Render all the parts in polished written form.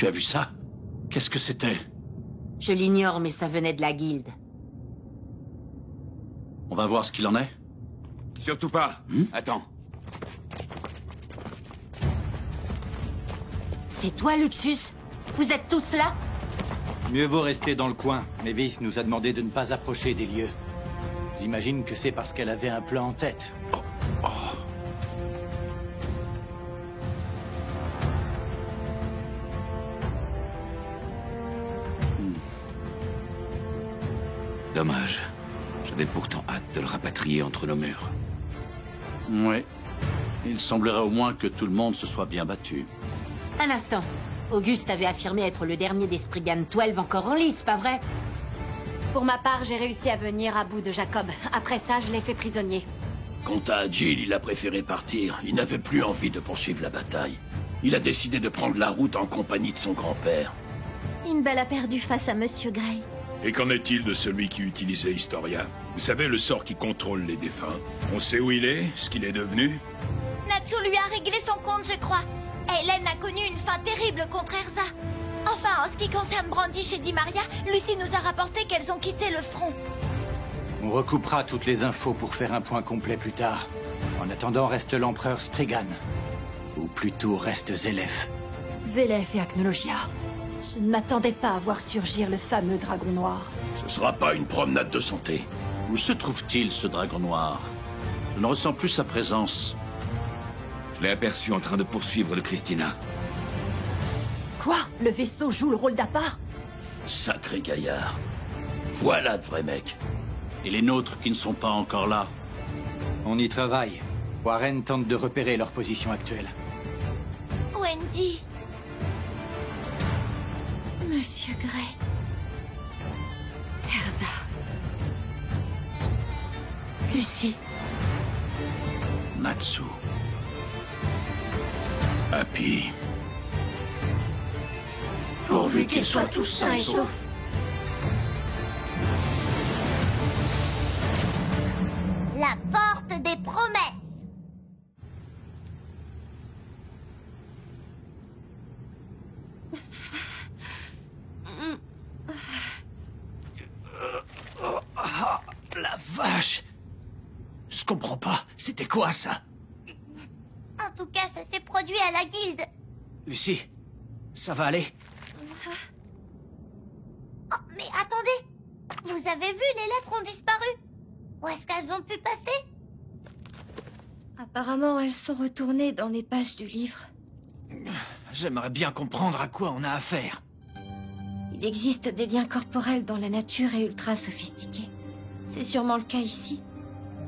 Tu as vu ça? Qu'est-ce que c'était? Je l'ignore, mais ça venait de la guilde. On va voir ce qu'il en est. Surtout pas. Attends. C'est toi, Luxus? Vous êtes tous là? Mieux vaut rester dans le coin. Mavis nous a demandé de ne pas approcher des lieux. J'imagine que c'est parce qu'elle avait un plan en tête. Dommage. J'avais pourtant hâte de le rapatrier entre nos murs. Oui. Il semblerait au moins que tout le monde se soit bien battu. Un instant. Auguste avait affirmé être le dernier des Spriggan 12 encore en lice, pas vrai? Pour ma part, j'ai réussi à venir à bout de Jacob. Après ça, je l'ai fait prisonnier. Quant à Jill, il a préféré partir. Il n'avait plus envie de poursuivre la bataille. Il a décidé de prendre la route en compagnie de son grand-père. Inbel a perdu face à Monsieur Grey. Et qu'en est-il de celui qui utilisait Historia? Vous savez, le sort qui contrôle les défunts. On sait où il est, ce qu'il est devenu? Natsu lui a réglé son compte, je crois. Hélène a connu une fin terrible contre Erza. Enfin, en ce qui concerne Brandish et Di Maria, Lucie nous a rapporté qu'elles ont quitté le front. On recoupera toutes les infos pour faire un point complet plus tard. En attendant, reste l'empereur Spriggan. Ou plutôt reste Zélef. Zélef et Acnologia. Je ne m'attendais pas à voir surgir le fameux dragon noir. Ce sera pas une promenade de santé. Où se trouve-t-il, ce dragon noir? Je ne ressens plus sa présence. Je l'ai aperçu en train de poursuivre le Christina. Quoi? Le vaisseau joue le rôle d'appart? Sacré gaillard. Voilà de vrais mecs. Et les nôtres qui ne sont pas encore là? On y travaille. Warren tente de repérer leur position actuelle. Wendy. Monsieur Grey. Erza. Lucie. Natsu. Happy. Pourvu qu'ils soient tous sains et saufs. La porte des promesses. La vache! Je comprends pas. C'était quoi, ça? En tout cas, ça s'est produit à la guilde. Lucie, ça va aller? Oh, mais attendez! Vous avez vu, les lettres ont disparu. Où est-ce qu'elles ont pu passer? Apparemment, elles sont retournées dans les pages du livre. J'aimerais bien comprendre à quoi on a affaire. Il existe des liens corporels dans la nature et ultra sophistiqués. C'est sûrement le cas ici.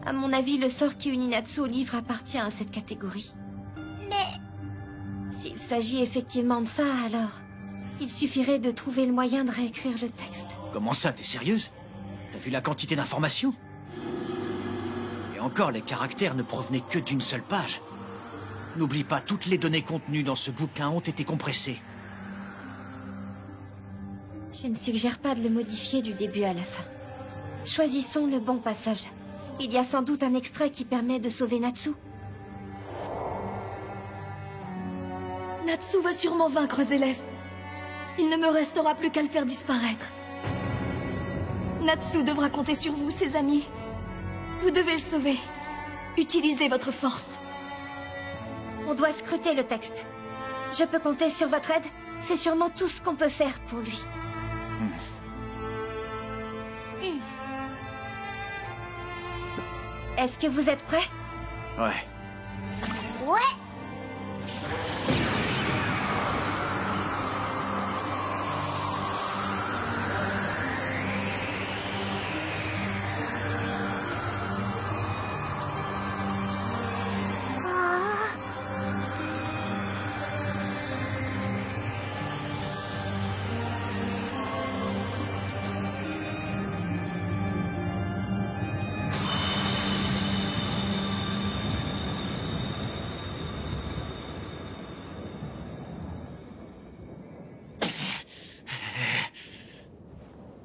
À mon avis, le sort qui unit Natsu au livre appartient à cette catégorie. Mais... S'il s'agit effectivement de ça, alors... il suffirait de trouver le moyen de réécrire le texte. Comment ça, t'es sérieuse? T'as vu la quantité d'informations? Et encore, les caractères ne provenaient que d'une seule page. N'oublie pas, toutes les données contenues dans ce bouquin ont été compressées. Je ne suggère pas de le modifier du début à la fin. Choisissons le bon passage. Il y a sans doute un extrait qui permet de sauver Natsu. Natsu va sûrement vaincre Zélef. Il ne me restera plus qu'à le faire disparaître. Natsu devra compter sur vous, ses amis. Vous devez le sauver. Utilisez votre force. On doit scruter le texte. Je peux compter sur votre aide? C'est sûrement tout ce qu'on peut faire pour lui. Est-ce que vous êtes prêts? Ouais. Ouais!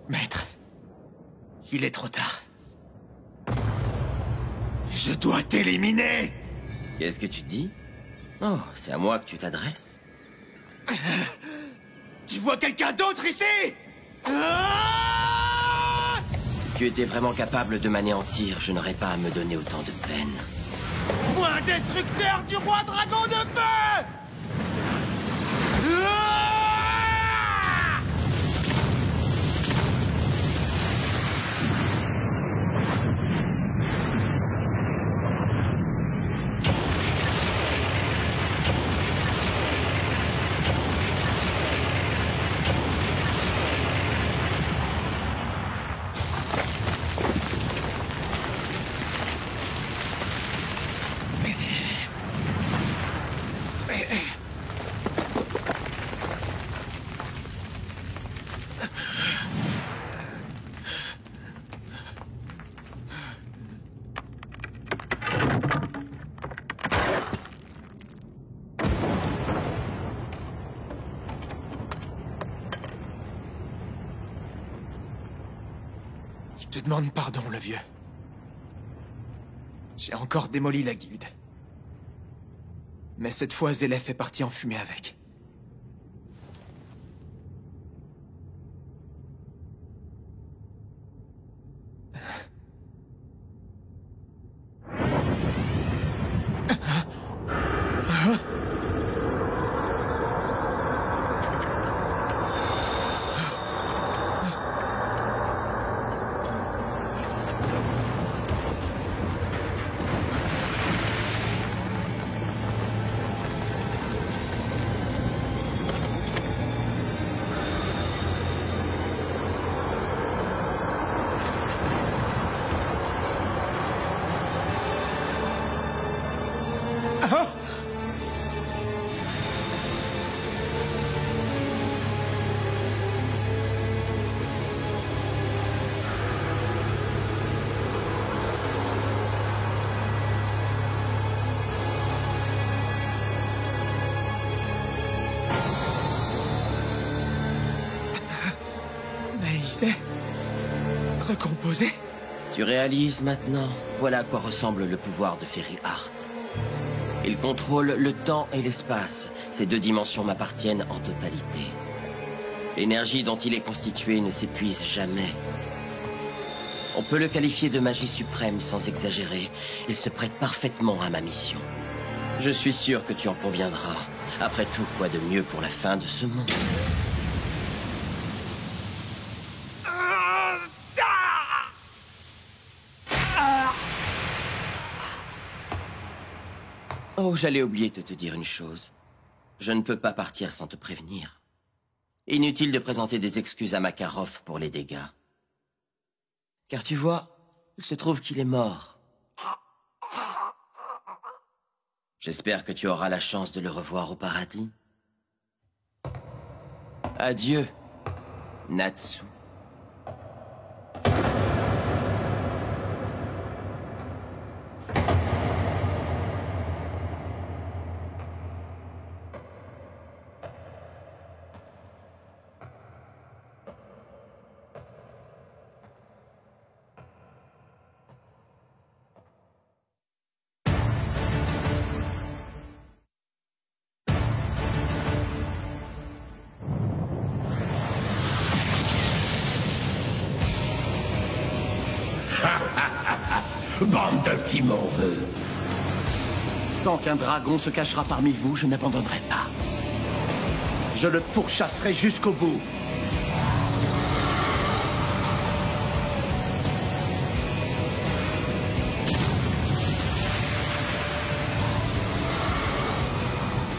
Maître, il est trop tard. Je dois t'éliminer! Qu'est-ce que tu dis? Oh, c'est à moi que tu t'adresses. Tu vois quelqu'un d'autre ici? Si tu étais vraiment capable de m'anéantir, je n'aurais pas à me donner autant de peine. Point destructeur du roi dragon de feu! Je te demande pardon, le vieux. J'ai encore démoli la guilde. Mais cette fois, Zélef est parti en fumée avec. Recomposé? Tu réalises maintenant? Voilà à quoi ressemble le pouvoir de Fairy Heart. Il contrôle le temps et l'espace. Ces deux dimensions m'appartiennent en totalité. L'énergie dont il est constitué ne s'épuise jamais. On peut le qualifier de magie suprême sans exagérer. Il se prête parfaitement à ma mission. Je suis sûr que tu en conviendras. Après tout, quoi de mieux pour la fin de ce monde? Oh, j'allais oublier de te dire une chose. Je ne peux pas partir sans te prévenir. Inutile de présenter des excuses à Makarov pour les dégâts. Car tu vois, il se trouve qu'il est mort. J'espère que tu auras la chance de le revoir au paradis. Adieu, Natsu. Bande de petits morveux. Tant qu'un dragon se cachera parmi vous, je n'abandonnerai pas. Je le pourchasserai jusqu'au bout.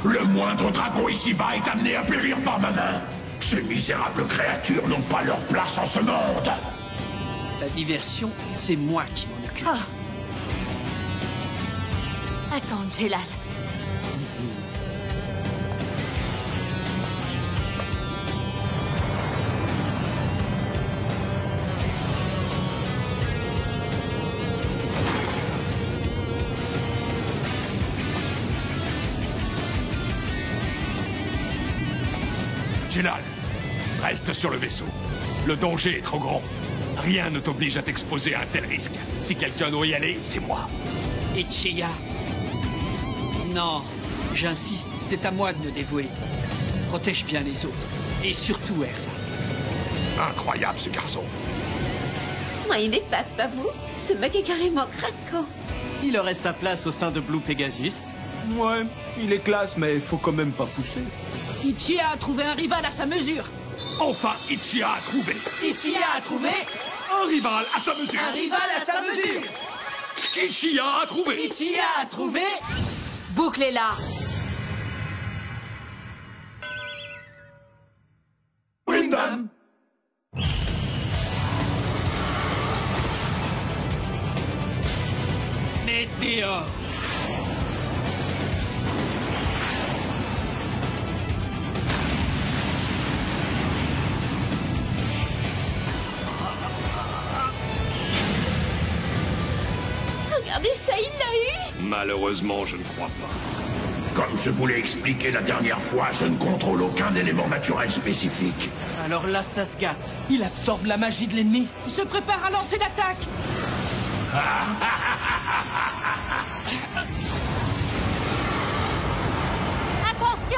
Le moindre dragon ici-bas est amené à périr par ma main. Ces misérables créatures n'ont pas leur place en ce monde. La diversion, c'est moi qui m'en occupe. Oh. Attends, Jelal. Jelal, reste sur le vaisseau. Le danger est trop grand. Rien ne t'oblige à t'exposer à un tel risque. Si quelqu'un doit y aller, c'est moi. Et Tcheya? Non, j'insiste, c'est à moi de me dévouer. Protège bien les autres. Et surtout Erza. Incroyable, ce garçon. Moi, il m'épate, pas vous? Ce mec est carrément craquant. Il aurait sa place au sein de Blue Pegasus. Ouais, il est classe, mais faut quand même pas pousser. Ichiya a trouvé un rival à sa mesure. Enfin, Ichiya a trouvé. Ichiya a trouvé Un rival à sa mesure. un rival à sa mesure. Ichiya a trouvé. Ichiya a trouvé... Bouclez-la. Windham. Météore. Regardez ça, il l'a eu! Malheureusement, je ne crois pas. Comme je vous l'ai expliqué la dernière fois, je ne contrôle aucun élément naturel spécifique. Alors là, ça se gâte. Il absorbe la magie de l'ennemi. Il se prépare à lancer l'attaque. Attention!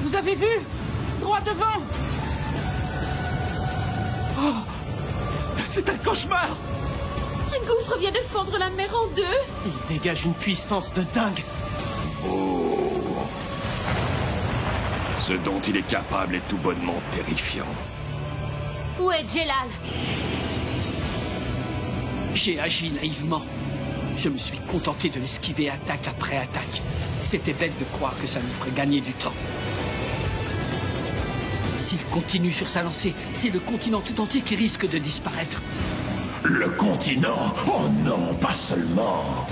Vous avez vu? Droit devant. Oh, c'est un cauchemar. Un gouffre vient de fendre la mer en deux. Il dégage une puissance de dingue. Oh. Ce dont il est capable est tout bonnement terrifiant. Où est Jelal? J'ai agi naïvement. Je me suis contenté de l'esquiver attaque après attaque. C'était bête de croire que ça nous ferait gagner du temps. S'il continue sur sa lancée, c'est le continent tout entier qui risque de disparaître. Le continent? Oh non, pas seulement.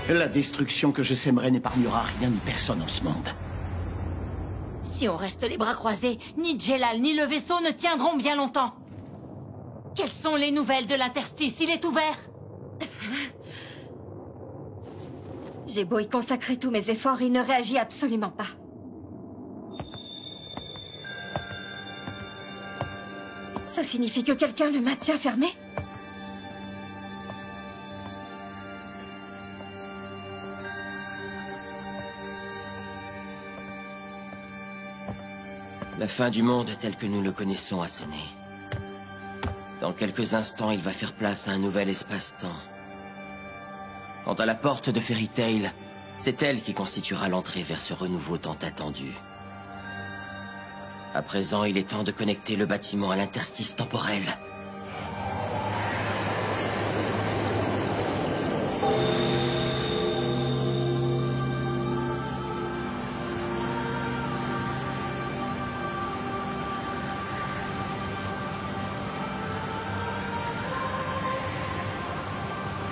La destruction que je sèmerai n'épargnera rien ni personne en ce monde. Si on reste les bras croisés, ni Jelal ni le vaisseau ne tiendront bien longtemps. Quelles sont les nouvelles de l'interstice? Il est ouvert? J'ai beau y consacrer tous mes efforts, il ne réagit absolument pas. Ça signifie que quelqu'un le maintient fermé? La fin du monde tel que nous le connaissons a sonné. Dans quelques instants, il va faire place à un nouvel espace-temps. Quant à la porte de Fairy Tail, c'est elle qui constituera l'entrée vers ce renouveau tant attendu. À présent, il est temps de connecter le bâtiment à l'interstice temporel.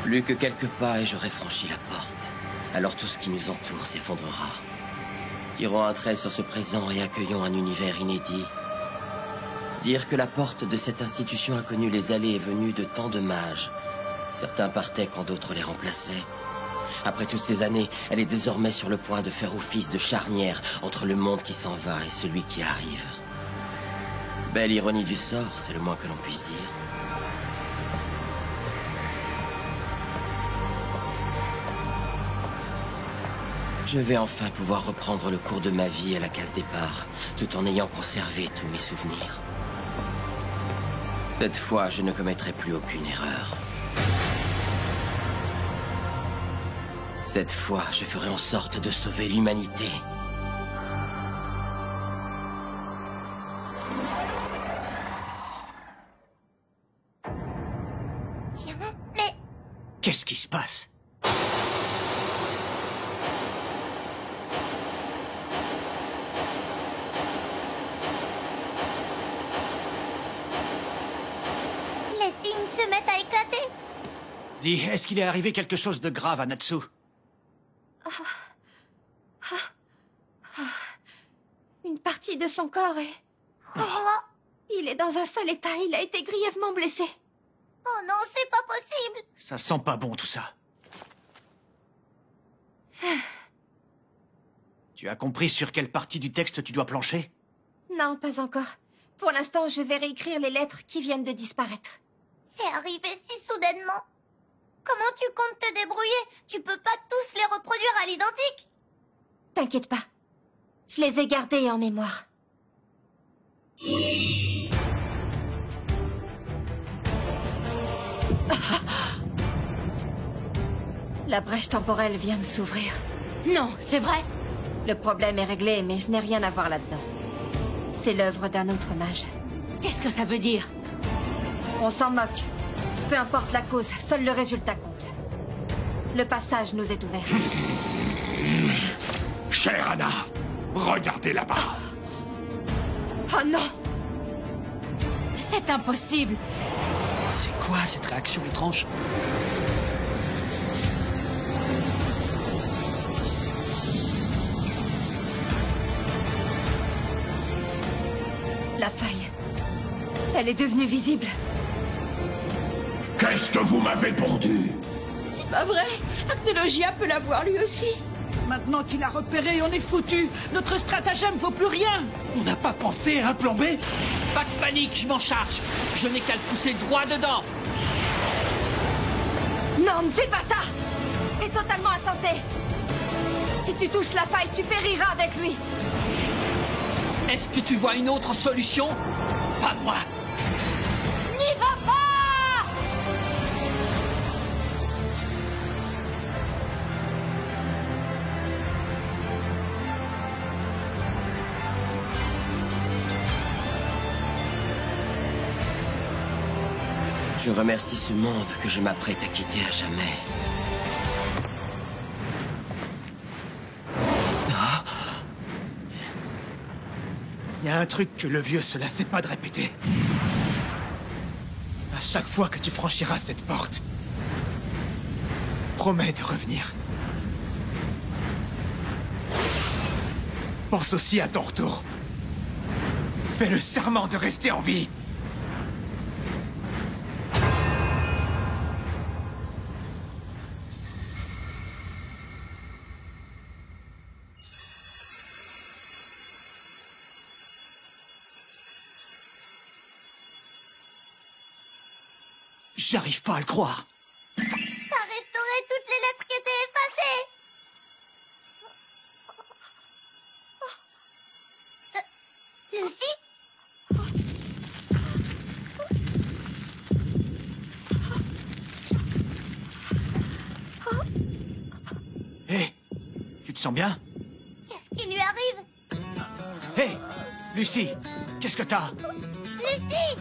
Plus que quelques pas et j'aurai franchi la porte. Alors tout ce qui nous entoure s'effondrera. Tirons un trait sur ce présent et accueillons un univers inédit. Dire que la porte de cette institution a connu les allées et venues de tant de mages. Certains partaient quand d'autres les remplaçaient. Après toutes ces années, elle est désormais sur le point de faire office de charnière entre le monde qui s'en va et celui qui arrive. Belle ironie du sort, c'est le moins que l'on puisse dire. Je vais enfin pouvoir reprendre le cours de ma vie à la case départ, tout en ayant conservé tous mes souvenirs. Cette fois, je ne commettrai plus aucune erreur. Cette fois, je ferai en sorte de sauver l'humanité. Mais... Qu'est-ce qui se passe? Les signes se mettent à éclater. Dis, est-ce qu'il est arrivé quelque chose de grave à Natsu? Une partie de son corps est... Il est dans un sale état, il a été grièvement blessé. Oh non, c'est pas possible. Ça sent pas bon tout ça. Tu as compris sur quelle partie du texte tu dois plancher? Non, pas encore. Pour l'instant, je vais réécrire les lettres qui viennent de disparaître. C'est arrivé si soudainement. Comment tu comptes te débrouiller? Tu peux pas tous les reproduire à l'identique. T'inquiète pas. Je les ai gardés en mémoire. La brèche temporelle vient de s'ouvrir. Non, c'est vrai? Le problème est réglé, mais je n'ai rien à voir là-dedans. C'est l'œuvre d'un autre mage. Qu'est-ce que ça veut dire? On s'en moque. Peu importe la cause, seul le résultat compte. Le passage nous est ouvert. Chère Anna, regardez là-bas. Oh non! C'est impossible! C'est quoi cette réaction étrange? La faille. Elle est devenue visible. Qu'est-ce que vous m'avez pondu? C'est pas vrai. Acnologia peut la voir lui aussi. Maintenant qu'il a repéré, on est foutu. Notre stratagème vaut plus rien. On n'a pas pensé à un plan B? Pas de panique, je m'en charge. Je n'ai qu'à le pousser droit dedans. Non, ne fais pas ça! C'est totalement insensé. Si tu touches la faille, tu périras avec lui. Est-ce que tu vois une autre solution? Pas moi. N'y va pas! Je remercie ce monde que je m'apprête à quitter à jamais. Il y a un truc que le vieux se lassait pas de répéter. À chaque fois que tu franchiras cette porte, promets de revenir. Pense aussi à ton retour. Fais le serment de rester en vie. J'arrive pas à le croire. T'as restauré toutes les lettres qui étaient effacées. Lucie? Hé, tu te sens bien? Qu'est-ce qui lui arrive? Hé, Lucie, qu'est-ce que t'as? Lucie!